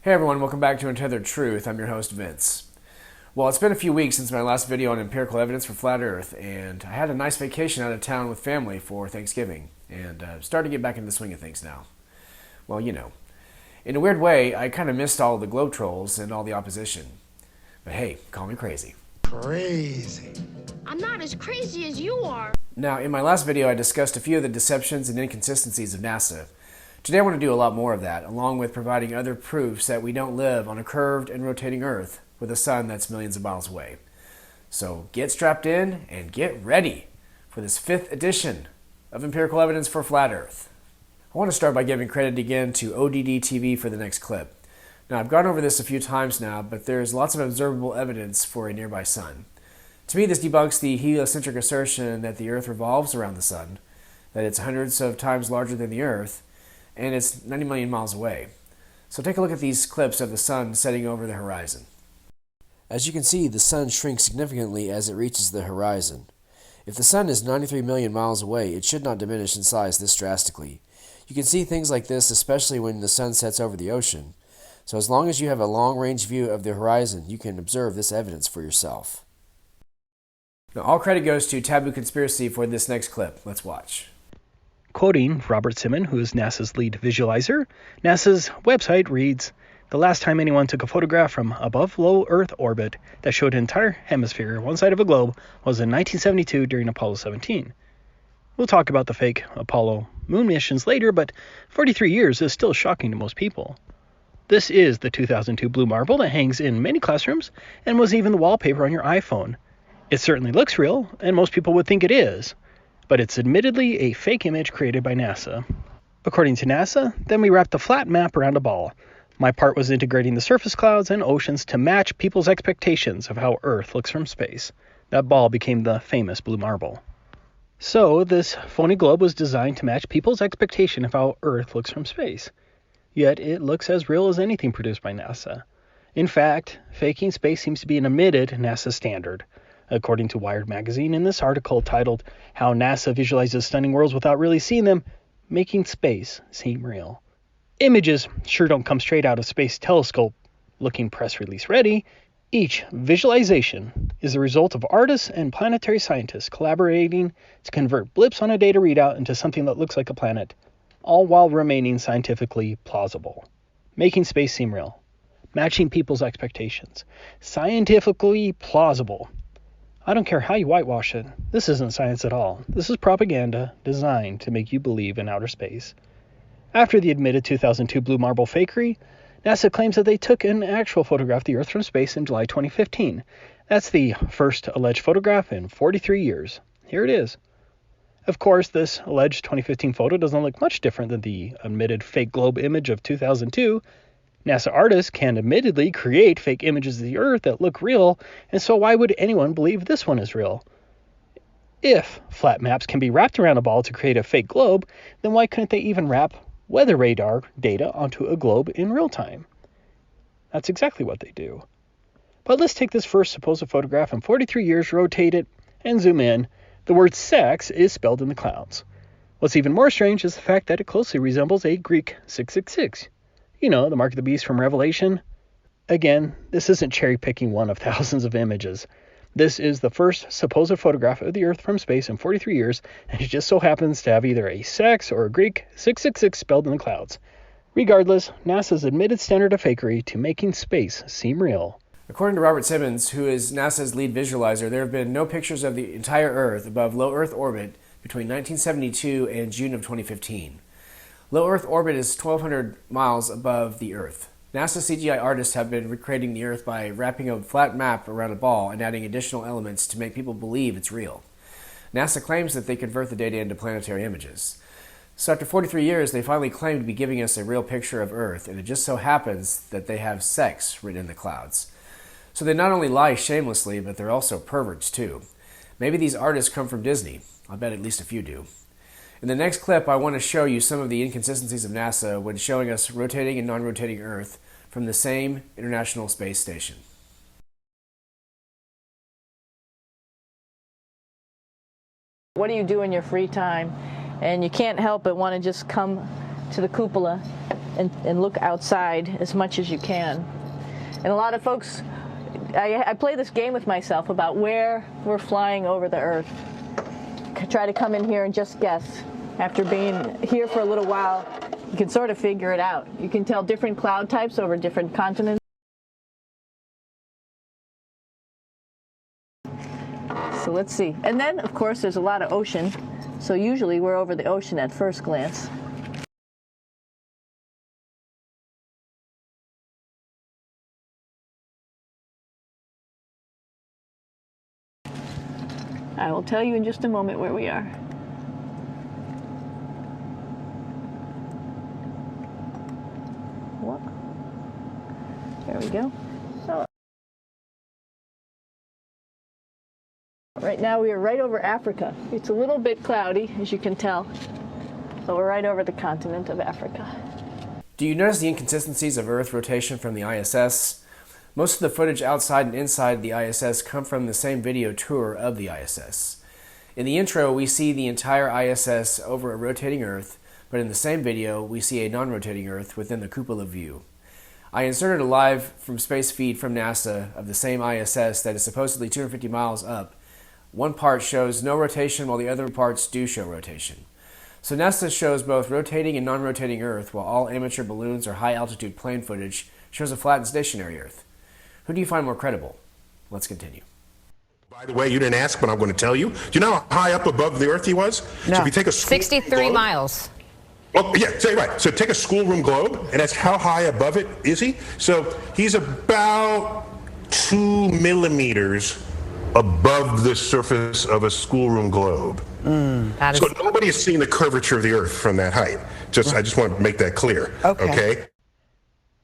Hey everyone, welcome back to Untethered Truth. I'm your host, Vince. Well, it's been a few weeks since my last video on empirical evidence for flat Earth, and I had a nice vacation out of town with family for Thanksgiving, and starting to get back into the swing of things now. Well, you know. In a weird way, I kind of missed all the globe trolls and all the opposition. But hey, call me crazy. Crazy. I'm not as crazy as you are. Now, in my last video, I discussed a few of the deceptions and inconsistencies of NASA. Today I want to do a lot more of that, along with providing other proofs that we don't live on a curved and rotating Earth with a sun that's millions of miles away. So get strapped in and get ready for this 5th edition of Empirical Evidence for Flat Earth. I want to start by giving credit again to ODD TV for the next clip. Now, I've gone over this a few times now, but there's lots of observable evidence for a nearby sun. To me, this debunks the heliocentric assertion that the Earth revolves around the sun, that it's hundreds of times larger than the Earth, and it's 90 million miles away. So take a look at these clips of the sun setting over the horizon. As you can see, the sun shrinks significantly as it reaches the horizon. If the sun is 93 million miles away, it should not diminish in size this drastically. You can see things like this especially when the sun sets over the ocean. So as long as you have a long-range view of the horizon, you can observe this evidence for yourself. Now, all credit goes to Taboo Conspiracy for this next clip. Let's watch. Quoting Robert Simon, who is NASA's lead visualizer, NASA's website reads, "The last time anyone took a photograph from above low Earth orbit that showed an entire hemisphere, one side of a globe, was in 1972 during Apollo 17. We'll talk about the fake Apollo moon missions later, but 43 years is still shocking to most people. This is the 2002 blue marble that hangs in many classrooms and was even the wallpaper on your iPhone. It certainly looks real, and most people would think it is. But it's admittedly a fake image created by NASA. According to NASA, then we wrapped a flat map around a ball. My part was integrating the surface clouds and oceans to match people's expectations of how Earth looks from space. That ball became the famous blue marble. So, this phony globe was designed to match people's expectation of how Earth looks from space. Yet, it looks as real as anything produced by NASA. In fact, faking space seems to be an admitted NASA standard. According to Wired magazine, in this article titled, "How NASA Visualizes Stunning Worlds Without Really Seeing Them, Making Space Seem Real." Images sure don't come straight out of Space Telescope looking press release ready. Each visualization is the result of artists and planetary scientists collaborating to convert blips on a data readout into something that looks like a planet, all while remaining scientifically plausible. Making space seem real. Matching people's expectations. Scientifically plausible. I don't care how you whitewash it. This isn't science at all. This is propaganda designed to make you believe in outer space. After the admitted 2002 blue marble fakery, NASA claims that they took an actual photograph of the Earth from space in July 2015. That's the first alleged photograph in 43 years. Here it is. Of course, this alleged 2015 photo doesn't look much different than the admitted fake globe image of 2002. NASA artists can admittedly create fake images of the Earth that look real, and so why would anyone believe this one is real? If flat maps can be wrapped around a ball to create a fake globe, then why couldn't they even wrap weather radar data onto a globe in real time? That's exactly what they do. But let's take this first supposed photograph in 43 years, rotate it, and zoom in. The word sex is spelled in the clouds. What's even more strange is the fact that it closely resembles a Greek 666. You know, the mark of the beast from Revelation. Again, this isn't cherry-picking one of thousands of images. This is the first supposed photograph of the Earth from space in 43 years, and it just so happens to have either a sex or a Greek 666 spelled in the clouds. Regardless, NASA's admitted standard of fakery to making space seem real. According to Robert Simmons, who is NASA's lead visualizer, there have been no pictures of the entire Earth above low Earth orbit between 1972 and June of 2015. Low Earth orbit is 1,200 miles above the Earth. NASA CGI artists have been recreating the Earth by wrapping a flat map around a ball and adding additional elements to make people believe it's real. NASA claims that they convert the data into planetary images. So after 43 years, they finally claim to be giving us a real picture of Earth, and it just so happens that they have sex written in the clouds. So they not only lie shamelessly, but they're also perverts too. Maybe these artists come from Disney. I bet at least a few do. In the next clip, I want to show you some of the inconsistencies of NASA when showing us rotating and non-rotating Earth from the same International Space Station. What do you do in your free time? And you can't help but want to just come to the cupola and look outside as much as you can. And a lot of folks, I play this game with myself about where we're flying over the Earth. Try to come in here and just guess. After being here for a little while, you can sort of figure it out. You can tell different cloud types over different continents. So let's see. And then, of course, there's a lot of ocean. So usually we're over the ocean at first glance. I will tell you in just a moment where we are. What? There we go. So, right now we are right over Africa. It's a little bit cloudy, as you can tell, but we're right over the continent of Africa. Do you notice the inconsistencies of Earth rotation from the ISS? Most of the footage outside and inside the ISS come from the same video tour of the ISS. In the intro, we see the entire ISS over a rotating Earth, but in the same video, we see a non-rotating Earth within the cupola view. I inserted a live from space feed from NASA of the same ISS that is supposedly 250 miles up. One part shows no rotation while the other parts do show rotation. So NASA shows both rotating and non-rotating Earth, while all amateur balloons or high-altitude plane footage shows a flat and stationary Earth. Who do you find more credible? Let's continue. By the way, you didn't ask, but I'm going to tell you. Do you know how high up above the Earth he was? No. So if you take a 63 miles. Oh, yeah, say right. So take a schoolroom globe, and that's how high above it is he? So he's about 2 millimeters above the surface of a schoolroom globe. So nobody has seen the curvature of the Earth from that height. I just want to make that clear. Okay?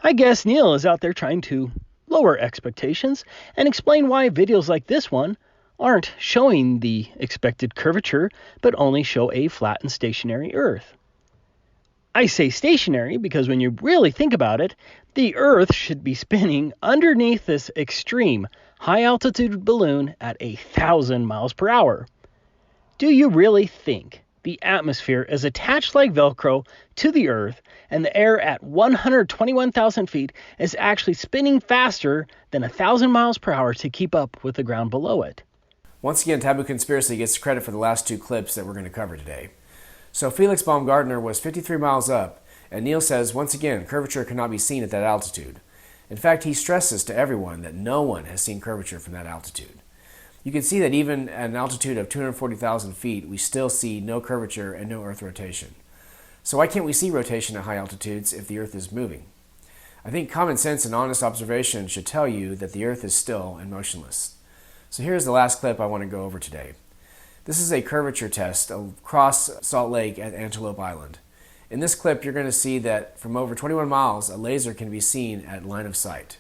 I guess Neil is out there trying to lower expectations and explain why videos like this one aren't showing the expected curvature, but only show a flat and stationary Earth. I say stationary because when you really think about it, the Earth should be spinning underneath this extreme high-altitude balloon at 1,000 miles per hour. Do you really think the atmosphere is attached like Velcro to the Earth, and the air at 121,000 feet is actually spinning faster than 1,000 miles per hour to keep up with the ground below it? Once again, Taboo Conspiracy gets credit for the last two clips that we're going to cover today. So Felix Baumgartner was 53 miles up, and Neil says, once again, curvature cannot be seen at that altitude. In fact, he stresses to everyone that no one has seen curvature from that altitude. You can see that even at an altitude of 240,000 feet, we still see no curvature and no Earth rotation. So why can't we see rotation at high altitudes if the Earth is moving? I think common sense and honest observation should tell you that the Earth is still and motionless. So here's the last clip I want to go over today. This is a curvature test across Salt Lake at Antelope Island. In this clip, you're going to see that from over 21 miles, a laser can be seen at line of sight.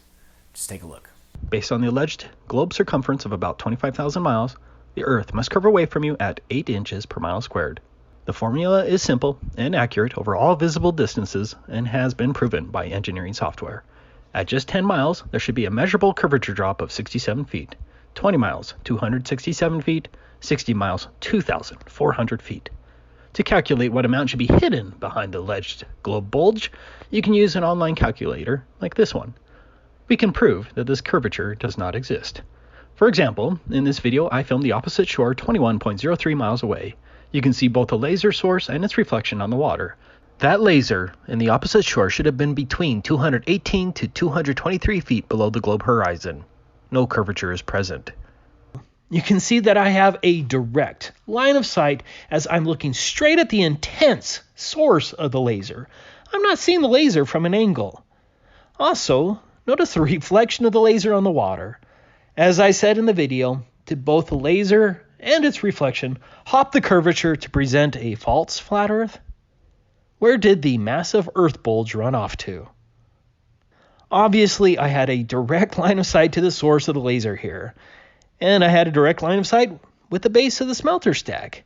Just take a look. Based on the alleged globe circumference of about 25,000 miles, the Earth must curve away from you at 8 inches per mile squared. The formula is simple and accurate over all visible distances and has been proven by engineering software. At just 10 miles, there should be a measurable curvature drop of 67 feet, 20 miles, 267 feet, 60 miles, 2,400 feet. To calculate what amount should be hidden behind the alleged globe bulge, you can use an online calculator like this one. We can prove that this curvature does not exist. For example, in this video I filmed the opposite shore 21.03 miles away. You can see both the laser source and its reflection on the water. That laser in the opposite shore should have been between 218 to 223 feet below the globe horizon. No curvature is present. You can see that I have a direct line of sight as I'm looking straight at the intense source of the laser. I'm not seeing the laser from an angle. Also, notice the reflection of the laser on the water. As I said in the video, did both the laser and its reflection hop the curvature to present a false flat Earth? Where did the massive Earth bulge run off to? Obviously, I had a direct line of sight to the source of the laser here, and I had a direct line of sight with the base of the smelter stack.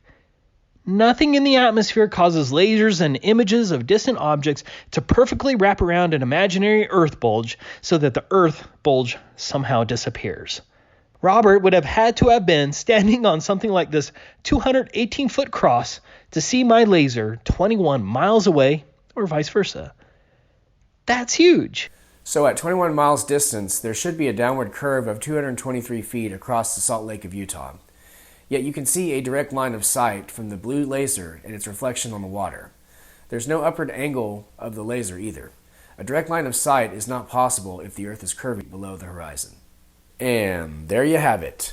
Nothing in the atmosphere causes lasers and images of distant objects to perfectly wrap around an imaginary Earth bulge so that the Earth bulge somehow disappears. Robert would have had to have been standing on something like this 218-foot cross to see my laser 21 miles away or vice versa. That's huge. So at 21 miles distance, there should be a downward curve of 223 feet across the Salt Lake of Utah. Yet you can see a direct line of sight from the blue laser and its reflection on the water. There's no upward angle of the laser either. A direct line of sight is not possible if the Earth is curving below the horizon. And there you have it.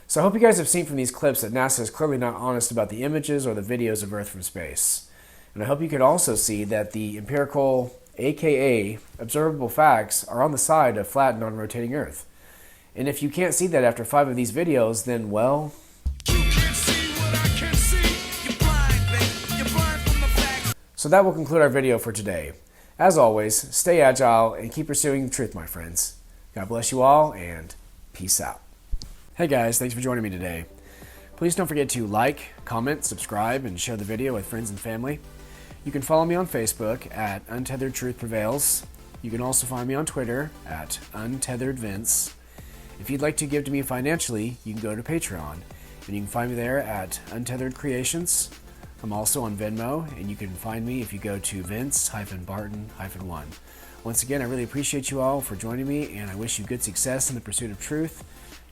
So I hope you guys have seen from these clips that NASA is clearly not honest about the images or the videos of Earth from space. And I hope you could also see that the empirical, aka observable facts, are on the side of flat, non-rotating Earth. And if you can't see that after 5 of these videos, then well... So that will conclude our video for today. As always, stay agile and keep pursuing truth, my friends. God bless you all, and peace out. Hey guys, thanks for joining me today. Please don't forget to like, comment, subscribe, and share the video with friends and family. You can follow me on Facebook at Untethered Truth Prevails. You can also find me on Twitter at UntetheredVince. If you'd like to give to me financially, you can go to Patreon, and you can find me there at Untethered Creations. I'm also on Venmo, and you can find me if you go to Vince-Barton-1. Once again, I really appreciate you all for joining me, and I wish you good success in the pursuit of truth.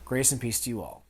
Grace and peace to you all.